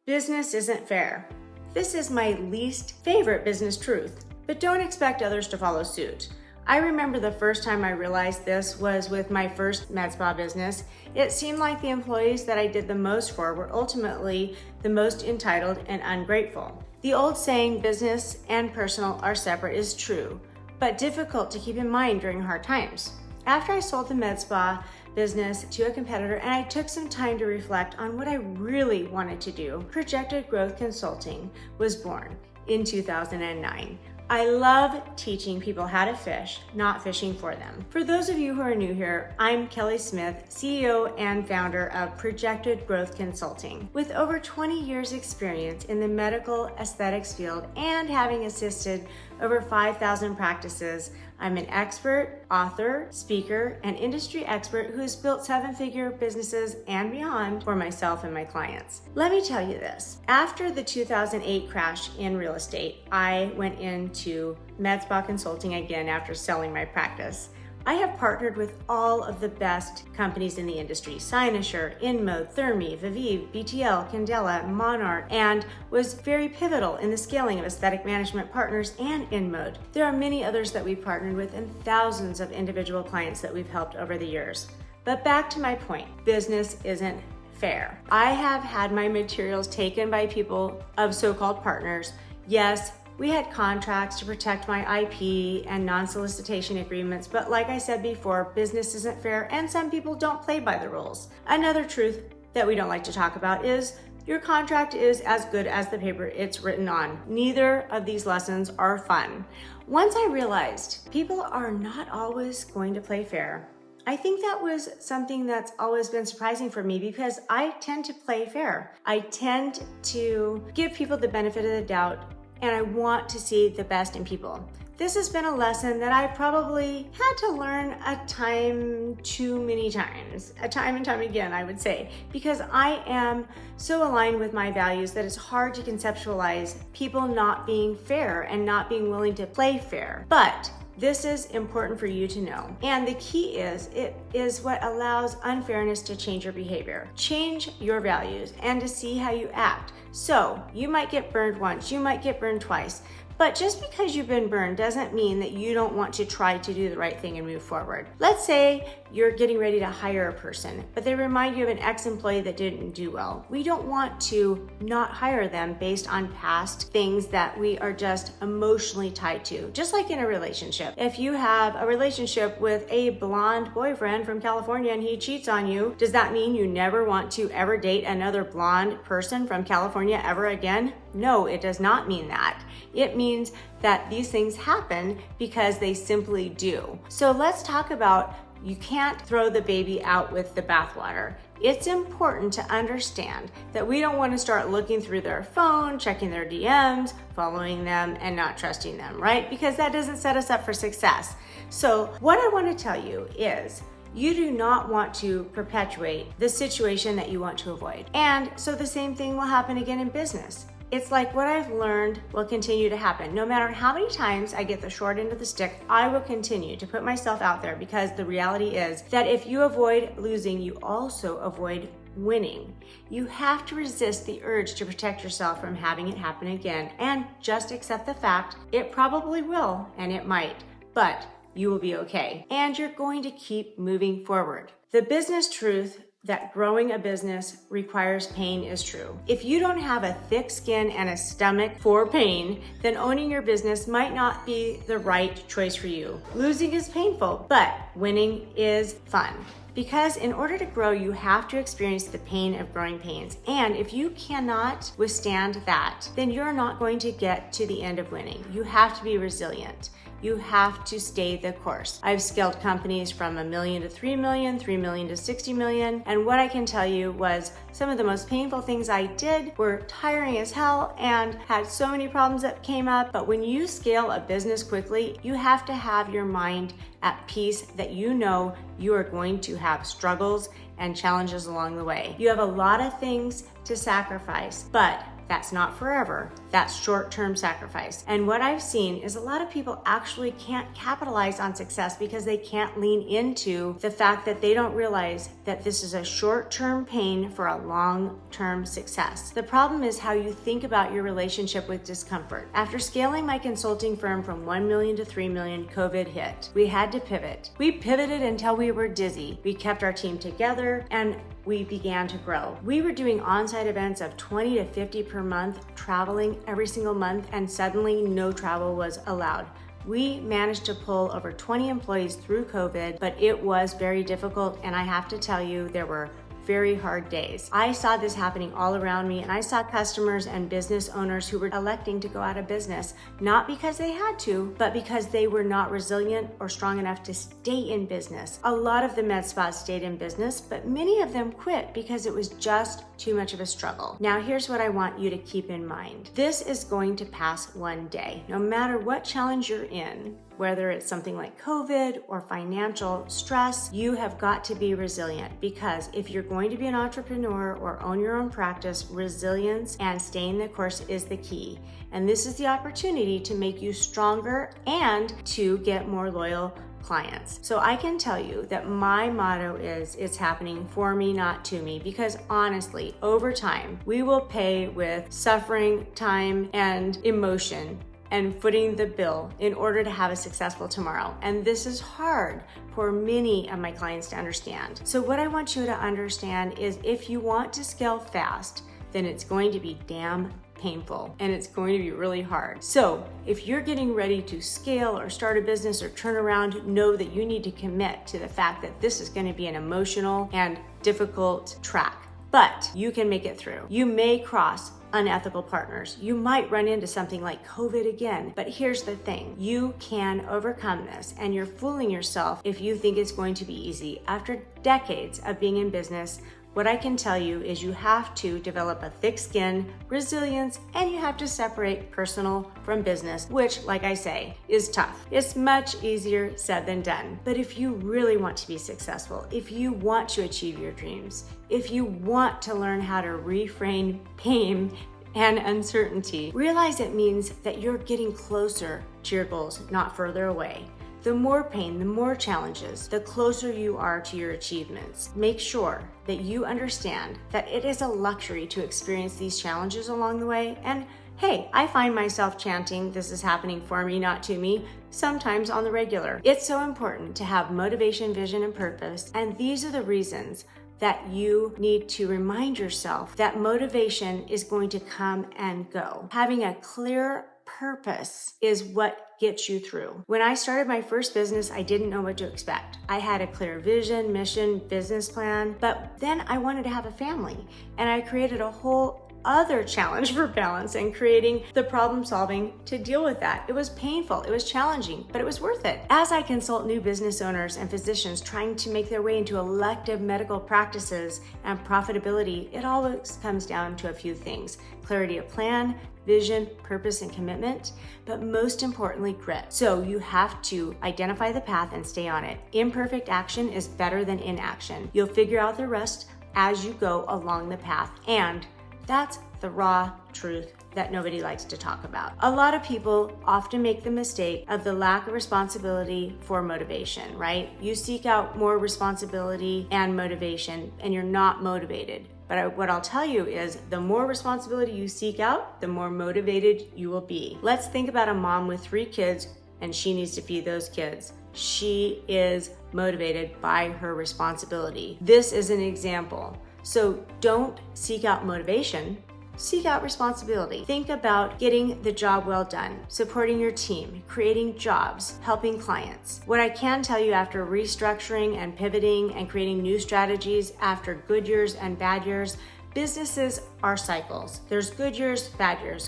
Business isn't fair. This is my least favorite business truth, but don't expect others to follow suit. I remember the first time I realized this was with my first MEDSPA business. It seemed like the employees that I did the most for were ultimately the most entitled and ungrateful. The old saying, business and personal are separate, is true, but difficult to keep in mind during hard times. After I sold the MEDSPA business to a competitor and I took some time to reflect on what I really wanted to do, Projected Growth Consulting was born in 2009. I love teaching people how to fish, not fishing for them. For those of you who are new here, I'm Kelly Smith, CEO and founder of Projected Growth Consulting. With over 20 years experience in the medical aesthetics field and having assisted over 5,000 practices, I'm an expert, author, speaker, and industry expert who's built seven-figure businesses and beyond for myself and my clients. Let me tell you this. After the 2008 crash in real estate, I went into MEDSPA consulting again after selling my practice. I have partnered with all of the best companies in the industry: Cynosure, InMode, Thermi, Vivive, BTL, Candela, Monarch, and was very pivotal in the scaling of aesthetic management partners and InMode. There are many others that we've partnered with and thousands of individual clients that we've helped over the years. But back to my point, business isn't fair. I have had my materials taken by people of so-called partners. Yes, we had contracts to protect my IP and non-solicitation agreements, but like I said before, business isn't fair and some people don't play by the rules. Another truth that we don't like to talk about is your contract is as good as the paper it's written on. Neither of these lessons are fun. Once I realized people are not always going to play fair, I think that was something that's always been surprising for me because I tend to play fair. I tend to give people the benefit of the doubt, and I want to see the best in people. This has been a lesson that I probably had to learn too many times, time and time again, I would say, because I am so aligned with my values that it's hard to conceptualize people not being fair and not being willing to play fair. But this is important for you to know. And the key is, it is what allows unfairness to change your behavior, change your values, and to see how you act. So you might get burned once, you might get burned twice, but just because you've been burned doesn't mean that you don't want to try to do the right thing and move forward. Let's say you're getting ready to hire a person, but they remind you of an ex-employee that didn't do well. We don't want to not hire them based on past things that we are just emotionally tied to. Just like in a relationship. If you have a relationship with a blonde boyfriend from California and he cheats on you, does that mean you never want to ever date another blonde person from California ever again? No, it does not mean that. It means that these things happen because they simply do. So let's talk about, you can't throw the baby out with the bathwater. It's important to understand that we don't want to start looking through their phone, checking their DMs, following them, and not trusting them, right? Because that doesn't set us up for success. So what I want to tell you is, you do not want to perpetuate the situation that you want to avoid. And so the same thing will happen again in business. It's like what I've learned will continue to happen. No matter how many times I get the short end of the stick, I will continue to put myself out there because the reality is that if you avoid losing, you also avoid winning. You have to resist the urge to protect yourself from having it happen again and just accept the fact it probably will and it might, but you will be okay. And you're going to keep moving forward. The business truth that growing a business requires pain is true. If you don't have a thick skin and a stomach for pain, then owning your business might not be the right choice for you. Losing is painful, but winning is fun. Because in order to grow, you have to experience the pain of growing pains. And if you cannot withstand that, then you're not going to get to the end of winning. You have to be resilient. You have to stay the course. I've scaled companies from $1 million to $3 million, $3 million to $60 million. And what I can tell you was some of the most painful things I did were tiring as hell and had so many problems that came up. But when you scale a business quickly, you have to have your mind at peace that you know you are going to have struggles and challenges along the way. You have a lot of things to sacrifice, but That's not forever. That's short-term sacrifice. And what I've seen is a lot of people actually can't capitalize on success because they can't lean into the fact that they don't realize that this is a short-term pain for a long-term success. The problem is how you think about your relationship with discomfort. After scaling my consulting firm from 1 million to 3 million, COVID hit. We had to pivot. We pivoted until we were dizzy. We kept our team together and we began to grow. We were doing on-site events of 20 to 50 per month, traveling every single month, and suddenly no travel was allowed. We managed to pull over 20 employees through COVID, but it was very difficult, and I have to tell you, there were very hard days. I saw this happening all around me, and I saw customers and business owners who were electing to go out of business, not because they had to, but because they were not resilient or strong enough to stay in business. A lot of the med spas stayed in business, but many of them quit because it was just too much of a struggle. Now, here's what I want you to keep in mind. This is going to pass one day. No matter what challenge you're in, whether it's something like COVID or financial stress, you have got to be resilient, because if you're going to be an entrepreneur or own your own practice, resilience and staying the course is the key. And this is the opportunity to make you stronger and to get more loyal clients. So I can tell you that my motto is, it's happening for me, not to me, because honestly, over time, we will pay with suffering, time, and emotion and footing the bill in order to have a successful tomorrow. And this is hard for many of my clients to understand. So what I want you to understand is, if you want to scale fast, then it's going to be damn painful and it's going to be really hard. So if you're getting ready to scale or start a business or turn around, know that you need to commit to the fact that this is going to be an emotional and difficult track, but you can make it through. You may cross unethical partners. You might run into something like COVID again, but here's the thing. You can overcome this, and you're fooling yourself if you think it's going to be easy. After decades of being in business, what I can tell you is you have to develop a thick skin, resilience, and you have to separate personal from business, which, like I say, is tough. It's much easier said than done. But if you really want to be successful, if you want to achieve your dreams, if you want to learn how to reframe pain and uncertainty, realize it means that you're getting closer to your goals, not further away. The more pain, the more challenges, the closer you are to your achievements. Make sure that you understand that it is a luxury to experience these challenges along the way. And hey, I find myself chanting, "This is happening for me, not to me," sometimes on the regular. It's so important to have motivation, vision, and purpose. And these are the reasons that you need to remind yourself that motivation is going to come and go. Having a clear purpose is what gets you through. When I started my first business, I didn't know what to expect. I had a clear vision, mission, business plan, but then I wanted to have a family, and I created a whole other challenge for balance and creating the problem solving to deal with that. It was painful, it was challenging, but it was worth it. As I consult new business owners and physicians trying to make their way into elective medical practices and profitability, it always comes down to a few things: clarity of plan, vision, purpose, and commitment, but most importantly, grit. So you have to identify the path and stay on it. Imperfect action is better than inaction. You'll figure out the rest as you go along the path, and that's the raw truth that nobody likes to talk about. A lot of people often make the mistake of the lack of responsibility for motivation, right? You seek out more responsibility and motivation, and you're not motivated. But what I'll tell you is, the more responsibility you seek out, the more motivated you will be. Let's think about a mom with 3 kids, and she needs to feed those kids. She is motivated by her responsibility. This is an example. So don't seek out motivation, seek out responsibility. Think about getting the job well done, supporting your team, creating jobs, helping clients. What I can tell you, after restructuring and pivoting and creating new strategies after good years and bad years, businesses are cycles. There's good years,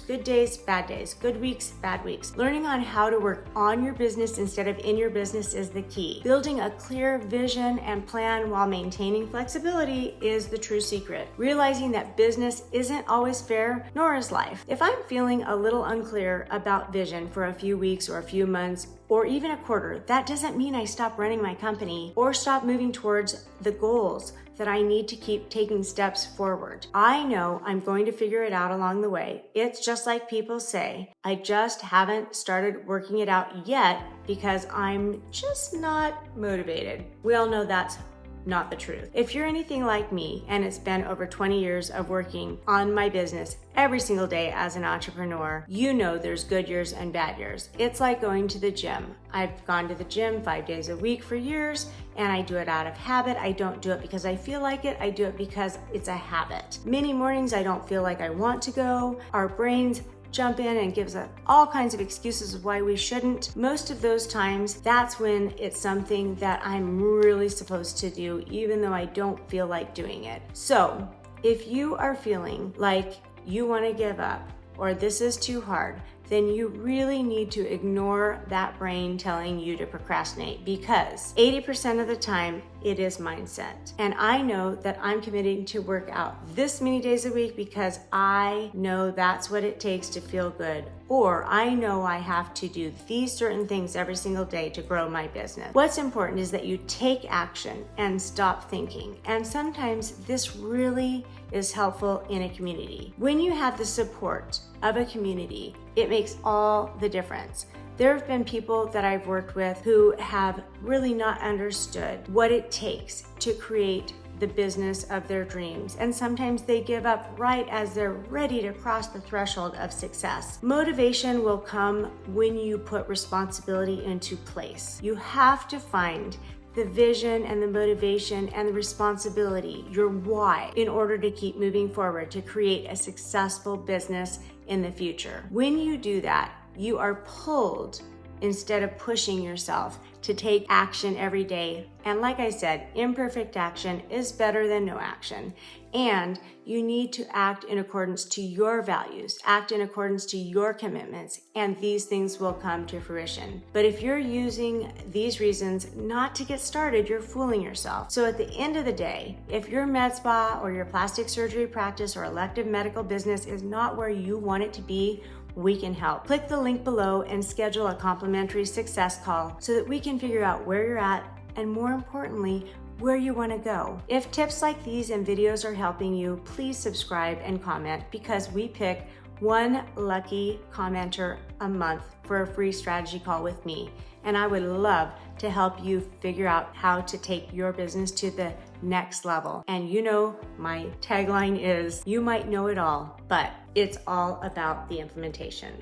good days, bad days, good weeks, bad weeks. Learning on how to work on your business instead of in your business is the key. Building a clear vision and plan while maintaining flexibility is the true secret. Realizing that business isn't always fair, nor is life. If I'm feeling a little unclear about vision for a few weeks or a few months, or even a quarter, that doesn't mean I stop running my company or stop moving towards the goals that I need to keep taking steps forward. I know I'm going to figure it out along the way. It's just like people say, I just haven't started working it out yet because I'm just not motivated. We all know that's not the truth. If you're anything like me, and it's been over 20 years of working on my business every single day as an entrepreneur, you know there's good years and bad years. It's like going to the gym. I've gone to the gym 5 days a week for years, and I do it out of habit. I don't do it because I feel like it. I do it because it's a habit. Many mornings I don't feel like I want to go. Our brains jump in and gives us all kinds of excuses of why we shouldn't. Most of those times, that's when it's something that I'm really supposed to do, even though I don't feel like doing it. So if you are feeling like you want to give up or this is too hard, then you really need to ignore that brain telling you to procrastinate, because 80% of the time it is mindset. And I know that I'm committing to work out this many days a week because I know that's what it takes to feel good, or I know I have to do these certain things every single day to grow my business. What's important is that you take action and stop thinking. And sometimes this really is helpful in a community. When you have the support of a community, it makes all the difference. There have been people that I've worked with who have really not understood what it takes to create the business of their dreams. And sometimes they give up right as they're ready to cross the threshold of success. Motivation will come when you put responsibility into place. You have to find the vision and the motivation and the responsibility, your why, in order to keep moving forward to create a successful business in the future. When you do that, you are pulled instead of pushing yourself to take action every day. And like I said, imperfect action is better than no action. And you need to act in accordance to your values, act in accordance to your commitments, and these things will come to fruition. But if you're using these reasons not to get started, you're fooling yourself. So at the end of the day, if your med spa or your plastic surgery practice or elective medical business is not where you want it to be, we can help. Click the link below and schedule a complimentary success call so that we can figure out where you're at and, more importantly, where you want to go. If tips like these and videos are helping you, please subscribe and comment, because we pick one lucky commenter a month for a free strategy call with me. And I would love to help you figure out how to take your business to the next level. And you know, my tagline is, you might know it all, but it's all about the implementation.